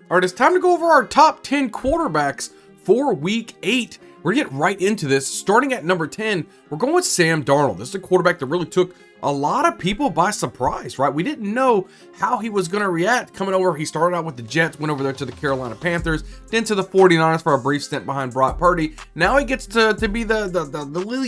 All right, it's time to go over our top 10 quarterbacks for week 8. We're gonna get right into this. Starting at number 10, we're going with Sam Darnold. This is a quarterback that really took a lot of people by surprise, right? We didn't know how he was going to react coming over. He started out with the Jets, went over there to the Carolina Panthers, then to the 49ers for a brief stint behind Brock Purdy. Now he gets to be the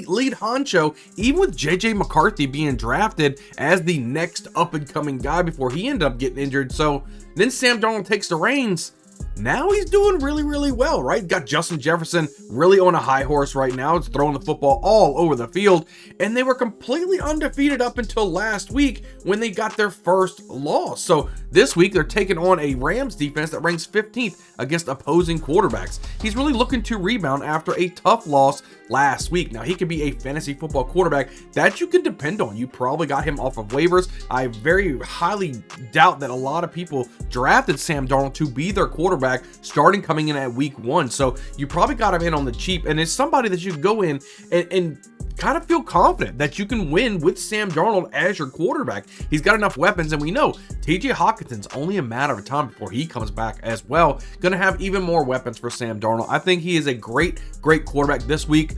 lead honcho, even with JJ McCarthy being drafted as the next up-and-coming guy before he ended up getting injured. So then Sam Darnold takes the reins. Now he's doing really, really well, right? Got Justin Jefferson really on a high horse right now. It's throwing the football all over the field. And they were completely undefeated up until last week when they got their first loss. So this week they're taking on a Rams defense that ranks 15th against opposing quarterbacks. He's really looking to rebound after a tough loss last week. Now he could be a fantasy football quarterback that you can depend on. You probably got him off of waivers. I very highly doubt that a lot of people drafted Sam Darnold to be their quarterback starting coming in at week 1. So you probably got him in on the cheap, and it's somebody that you can go in and kind of feel confident that you can win with Sam Darnold as your quarterback. He's got enough weapons, and we know TJ Hawkinson's only a matter of time before he comes back as well. Gonna have even more weapons for Sam Darnold. I think he is a great quarterback this week.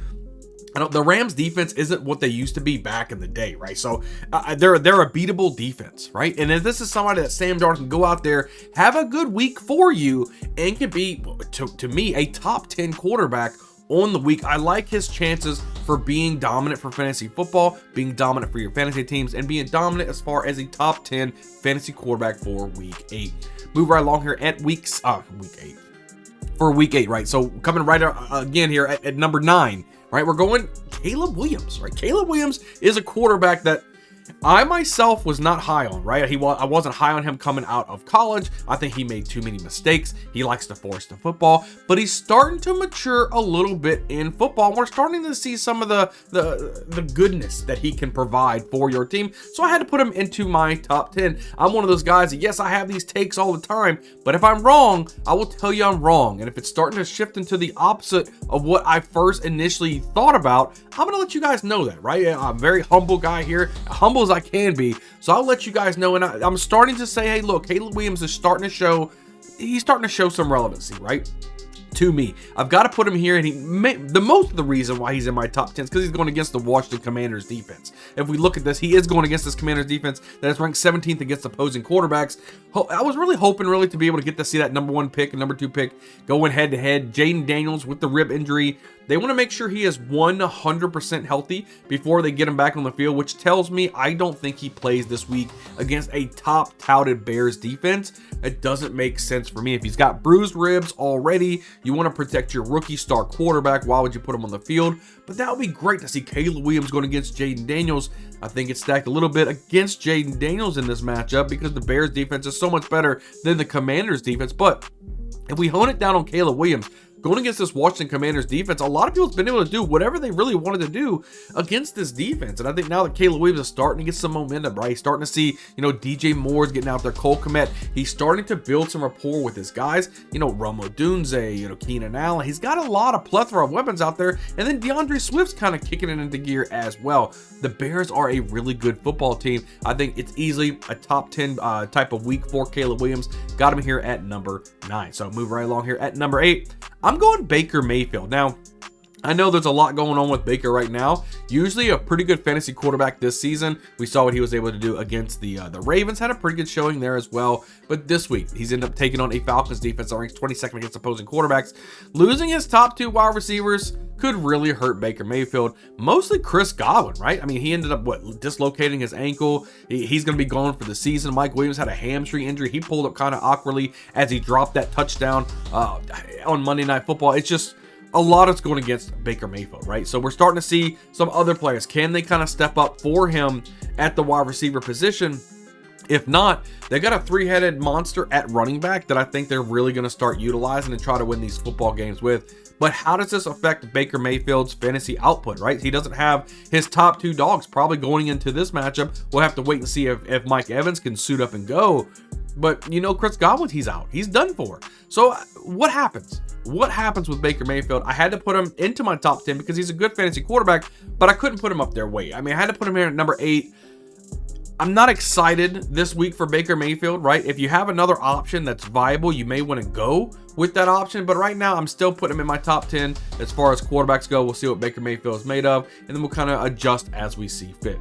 The Rams defense isn't what they used to be back in the day, right? So they're a beatable defense, right? And if this is somebody that Sam Darnold can go out there, have a good week for you, and can be, to me, a top 10 quarterback on the week. I like his chances for being dominant for fantasy football, being dominant for your fantasy teams, and being dominant as far as a top 10 fantasy quarterback for week 8. Move right along here at week 8. For week 8, right? So coming right again here at number 9. Right, we're going Caleb Williams, right? Caleb Williams is a quarterback that I myself was not high on, right? I wasn't high on him coming out of college. I think he made too many mistakes. He likes to force the football, but he's starting to mature a little bit in football. We're starting to see some of the goodness that he can provide for your team. So I had to put him into my top 10. I'm one of those guys that, yes, I have these takes all the time, but if I'm wrong, I will tell you I'm wrong. And if it's starting to shift into the opposite of what I first initially thought about, I'm going to let you guys know that, right? I'm a very humble guy here, humble as I can be. So I'll let you guys know. And I'm starting to say, hey, look, Caleb Williams is starting to show some relevancy, right? To me, I've got to put him here, and the most of the reason why he's in my top 10 is because he's going against the Washington Commanders defense. If we look at this, he is going against this Commanders defense that is ranked 17th against opposing quarterbacks. I was really hoping to be able to get to see that number 1 pick and number 2 pick going head to head. Jaden Daniels with the rib injury. They want to make sure he is 100% healthy before they get him back on the field, which tells me I don't think he plays this week against a top touted Bears defense. It doesn't make sense for me. If he's got bruised ribs already, you want to protect your rookie star quarterback. Why would you put him on the field? But that would be great to see Caleb Williams going against Jaden Daniels. I think it's stacked a little bit against Jaden Daniels in this matchup because the Bears defense is so much better than the Commanders defense. But if we hone it down on Caleb Williams, going against this Washington Commanders defense, a lot of people have been able to do whatever they really wanted to do against this defense. And I think now that Caleb Williams is starting to get some momentum, right? He's starting to see, DJ Moore's getting out there, Cole Kmet. He's starting to build some rapport with his guys. Ramo Dunze, Keenan Allen. He's got a lot of plethora of weapons out there. And then DeAndre Swift's kind of kicking it into gear as well. The Bears are a really good football team. I think it's easily a top 10 type of week for Caleb Williams. Got him here at number 9. So move right along here at number 8. I'm going Baker Mayfield. Now, I know there's a lot going on with Baker right now. Usually a pretty good fantasy quarterback this season. We saw what he was able to do against the Ravens. Had a pretty good showing there as well. But this week, he's ended up taking on a Falcons defense that ranks 22nd against opposing quarterbacks. Losing his top 2 wide receivers could really hurt Baker Mayfield. Mostly Chris Godwin, right? I mean, he ended up, dislocating his ankle. He's going to be gone for the season. Mike Williams had a hamstring injury. He pulled up kind of awkwardly as he dropped that touchdown on Monday Night Football. It's just a lot is going against Baker Mayfield, right? So we're starting to see some other players. Can they kind of step up for him at the wide receiver position? If not, they got a 3-headed monster at running back that I think they're really going to start utilizing and try to win these football games with. But how does this affect Baker Mayfield's fantasy output, right? He doesn't have his top 2 dogs probably going into this matchup. We'll have to wait and see if Mike Evans can suit up and go. But, Chris Godwin, he's out. He's done for. So what happens? What happens with Baker Mayfield? I had to put him into my top 10 because he's a good fantasy quarterback, but I couldn't put him up there. I had to put him here at number 8. I'm not excited this week for Baker Mayfield, right? If you have another option that's viable, you may want to go with that option. But right now, I'm still putting him in my top 10 as far as quarterbacks go. We'll see what Baker Mayfield is made of, and then we'll kind of adjust as we see fit.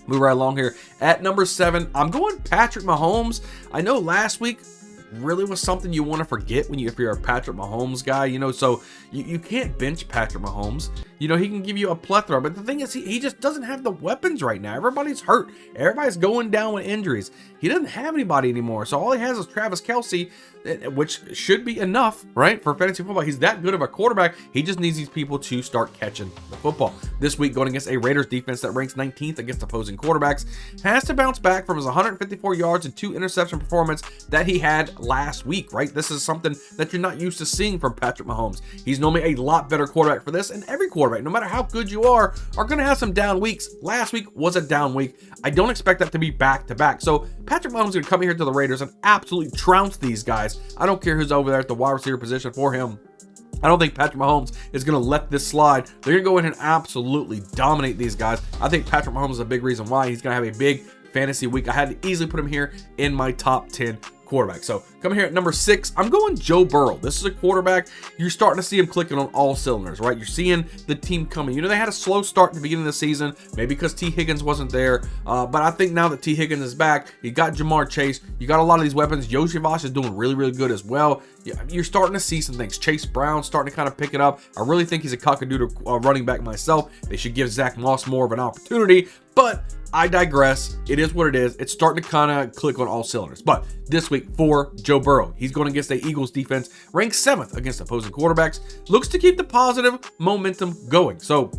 Move right along here. At number 7, I'm going Patrick Mahomes. I know last week really was something you want to forget if you're a Patrick Mahomes guy, so you can't bench Patrick Mahomes. He can give you a plethora, but the thing is he just doesn't have the weapons right now. Everybody's hurt. Everybody's going down with injuries. He doesn't have anybody anymore. So all he has is Travis Kelce, which should be enough, right, for fantasy football. He's that good of a quarterback. He just needs these people to start catching the football. This week, going against a Raiders defense that ranks 19th against opposing quarterbacks, has to bounce back from his 154 yards and 2 interception performance that he had last week, right? This is something that you're not used to seeing from Patrick Mahomes. He's normally a lot better quarterback for this, and every quarterback, no matter how good you are going to have some down weeks. Last week was a down week. I don't expect that to be back-to-back. So Patrick Mahomes is going to come here to the Raiders and absolutely trounce these guys. I don't care who's over there at the wide receiver position for him. I don't think Patrick Mahomes is going to let this slide. They're going to go in and absolutely dominate these guys. I think Patrick Mahomes is a big reason why he's going to have a big fantasy week. I had to easily put him here in my top 10 quarterback. So coming here at number 6, I'm going Joe Burrow. This is a quarterback. You're starting to see him clicking on all cylinders, right? You're seeing the team coming. They had a slow start at the beginning of the season, maybe because T. Higgins wasn't there. But I think now that T. Higgins is back, you got Jamar Chase, you got a lot of these weapons. Yoshi Vosh is doing really, really good as well. You're starting to see some things. Chase Brown starting to kind of pick it up. I really think he's a cockadoodle running back myself. They should give Zach Moss more of an opportunity, but I digress. It is what it is. It's starting to kind of click on all cylinders. But this week for Joe Burrow, he's going against the Eagles defense, ranked 7th against opposing quarterbacks. Looks to keep the positive momentum going. So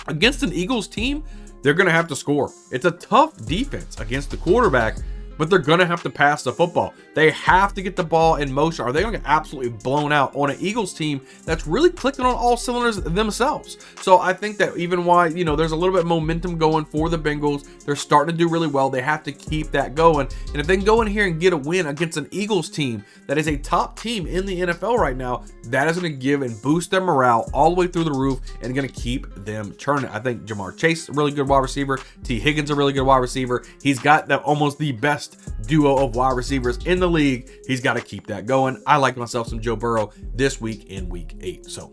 against an Eagles team, they're going to have to score. It's a tough defense against the quarterback, but they're going to have to pass the football. They have to get the ball in motion, or they're going to get absolutely blown out on an Eagles team that's really clicking on all cylinders themselves. So I think that even why, there's a little bit of momentum going for the Bengals. They're starting to do really well. They have to keep that going. And if they can go in here and get a win against an Eagles team that is a top team in the NFL right now, that is going to give and boost their morale all the way through the roof and going to keep them churning. I think Jamar Chase is a really good wide receiver. T. Higgins is a really good wide receiver. He's got almost the best duo of wide receivers in the league. He's got to keep that going. I like myself some Joe Burrow this week in week 8. So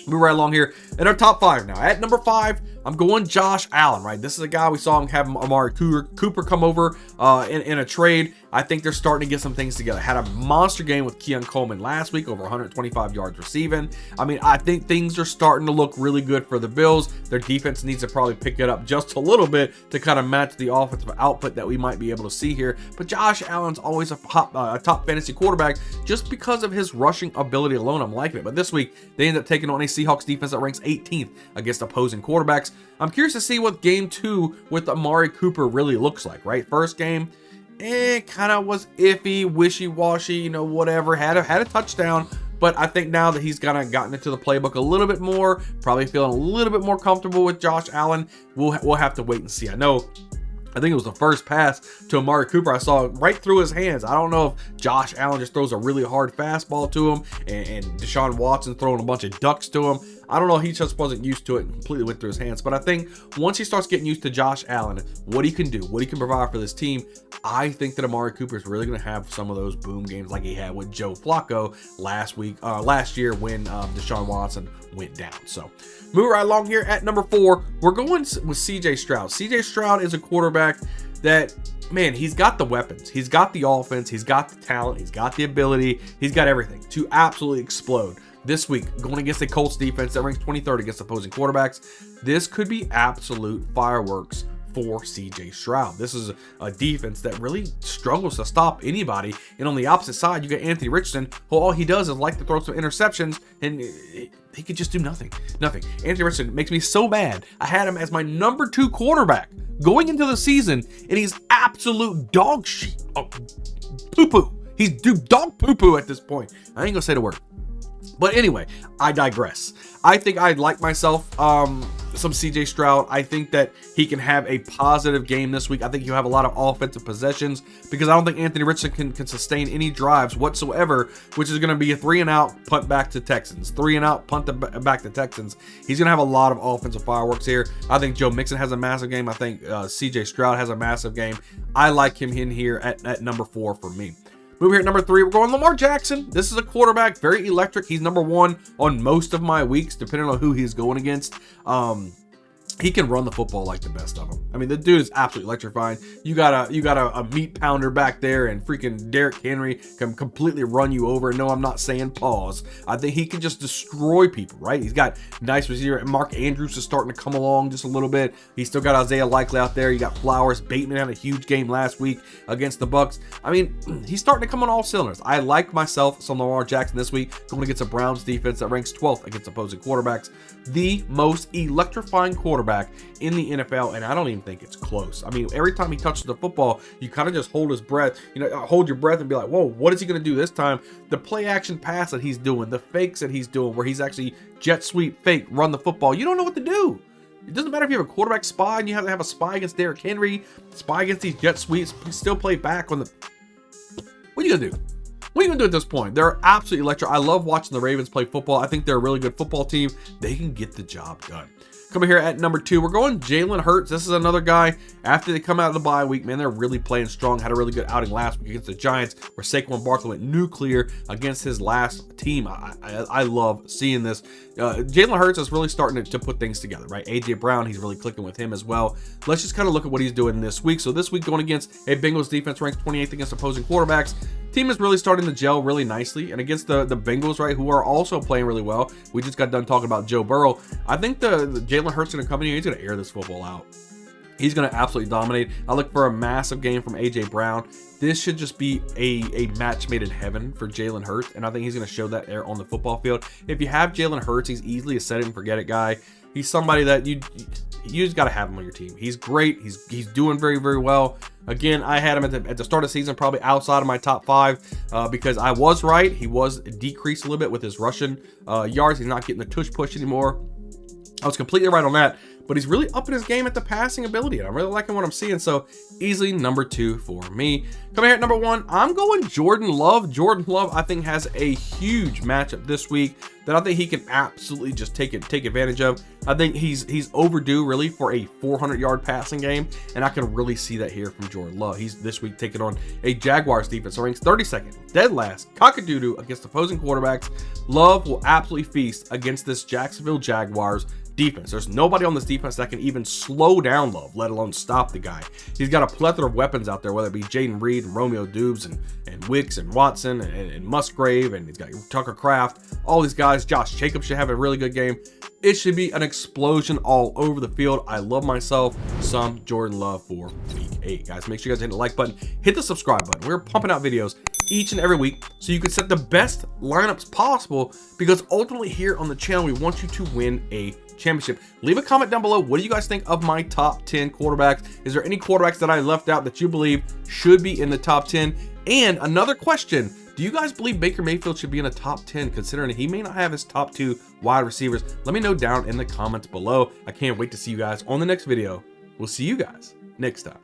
move right along here in our top 5 now. At number 5, I'm going Josh Allen, right? This is a guy we saw him have Amari Cooper come over in a trade. I think they're starting to get some things together. Had a monster game with Keon Coleman last week, over 125 yards receiving. I think things are starting to look really good for the Bills. Their defense needs to probably pick it up just a little bit to kind of match the offensive output that we might be able to see here. But Josh Allen's always a top fantasy quarterback just because of his rushing ability alone. I'm liking it. But this week, they end up taking on a Seahawks defense that ranks 18th against opposing quarterbacks. I'm curious to see what game 2 with Amari Cooper really looks like, right? First game, kind of was iffy, wishy-washy, whatever. Had a touchdown, but I think now that he's kind of gotten into the playbook a little bit more, probably feeling a little bit more comfortable with Josh Allen, we'll have to wait and see. I think it was the first pass to Amari Cooper I saw right through his hands. I don't know if Josh Allen just throws a really hard fastball to him and Deshaun Watson throwing a bunch of ducks to him. I don't know. He just wasn't used to it and completely went through his hands. But I think once he starts getting used to Josh Allen, what he can do, what he can provide for this team, I think that Amari Cooper is really going to have some of those boom games like he had with Joe Flacco last year when Deshaun Watson went down. So move right along here at number 4. We're going with C.J. Stroud. C.J. Stroud is a quarterback that, man, he's got the weapons. He's got the offense. He's got the talent. He's got the ability. He's got everything to absolutely explode. This week, going against a Colts defense that ranks 23rd against opposing quarterbacks, this could be absolute fireworks for C.J. Stroud. This is a defense that really struggles to stop anybody. And on the opposite side, you got Anthony Richardson, who all he does is like to throw some interceptions, and he could just do nothing. Anthony Richardson makes me so mad. I had him as my number 2 quarterback going into the season, and he's absolute dog shit. Oh, poo-poo. He's dog poo-poo at this point. I ain't gonna say the word. But anyway, I digress. I think I'd like myself some CJ Stroud. I think that he can have a positive game this week. I think he'll have a lot of offensive possessions because I don't think Anthony Richardson can sustain any drives whatsoever, which is going to be a 3-and-out, punt back to Texans. 3-and-out, punt back to Texans. He's going to have a lot of offensive fireworks here. I think Joe Mixon has a massive game. I think CJ Stroud has a massive game. I like him in here at number 4 for me. Move here at number 3, we're going Lamar Jackson. This is a quarterback, very electric. He's number 1 on most of my weeks, depending on who he's going against. He can run the football like the best of them. I mean, the dude is absolutely electrifying. You got a meat pounder back there, and freaking Derrick Henry can completely run you over. No, I'm not saying pause. I think he can just destroy people, right? He's got nice receiver. Mark Andrews is starting to come along just a little bit. He's still got Isaiah Likely out there. You got Flowers. Bateman had a huge game last week against the Bucs. I mean, he's starting to come on all cylinders. I like myself some Lamar Jackson this week, going against a Browns defense that ranks 12th against opposing quarterbacks. The most electrifying quarterback in the NFL, and I don't even think it's close. I mean, every time he touches the football, you kind of just hold his breath, hold your breath and be like, whoa, what is he going to do this time? The play action pass that he's doing, the fakes that he's doing, where he's actually jet sweep, fake, run the football. You don't know what to do. It doesn't matter if you have a quarterback spy and you have to have a spy against Derrick Henry, spy against these jet sweeps, still play back on the... What are you going to do? What are you going to do at this point? They're absolutely electric. I love watching the Ravens play football. I think they're a really good football team. They can get the job done. Coming here at number 2, we're going Jalen Hurts. This is another guy, after they come out of the bye week, man, they're really playing strong. Had a really good outing last week against the Giants, where Saquon Barkley went nuclear against his last team. I love seeing this. Jalen Hurts is really starting to put things together, right? A.J. Brown, he's really clicking with him as well. Let's just kind of look at what he's doing this week. So this week, going against a Bengals defense ranked 28th against opposing quarterbacks. Team is really starting to gel really nicely, and against the Bengals, right, who are also playing really well. We just got done talking about Joe Burrow. I think the Jalen Hurts going to come in here. He's going to air this football out. He's going to absolutely dominate. I look for a massive game from A.J. Brown. This should just be a match made in heaven for Jalen Hurts, and I think he's going to show that air on the football field. If you have Jalen Hurts, he's easily a set it and forget it guy. He's somebody that you just got to have him on your team. He's great. He's doing very, very well. Again, I had him at the start of the season, probably outside of my top 5 because I was right. He was decreased a little bit with his rushing yards. He's not getting the tush push anymore. I was completely right on that, but he's really upping his game at the passing ability, and I'm really liking what I'm seeing. So easily number 2 for me. Coming here at number 1, I'm going Jordan Love. Jordan Love, I think, has a huge matchup this week that I think he can absolutely just take advantage of. I think he's overdue really for a 400-yard passing game, and I can really see that here from Jordan Love. He's this week taking on a Jaguars defense that ranks 32nd, dead last, cock-a-doodle against opposing quarterbacks. Love will absolutely feast against this Jacksonville Jaguars defense. There's nobody on this defense that can even slow down Love, let alone stop the guy. He's got a plethora of weapons out there, whether it be Jaden Reed and Romeo Dubes and Wicks and Watson and Musgrave, and he's got Tucker Kraft, all these guys. Josh Jacobs should have a really good game. It should be an explosion all over the field. I love myself some Jordan Love for week 8. Guys, make sure you guys hit the like button, hit the subscribe button. We're pumping out videos each and every week so you can set the best lineups possible, because ultimately here on the channel, we want you to win a championship. Leave a comment down below. What do you guys think of my top 10 quarterbacks? Is there any quarterbacks that I left out that you believe should be in the top 10? And another question, do you guys believe Baker Mayfield should be in a top 10, considering he may not have his top 2 wide receivers? Let me know down in the comments below. I can't wait to see you guys on the next video. We'll see you guys next time.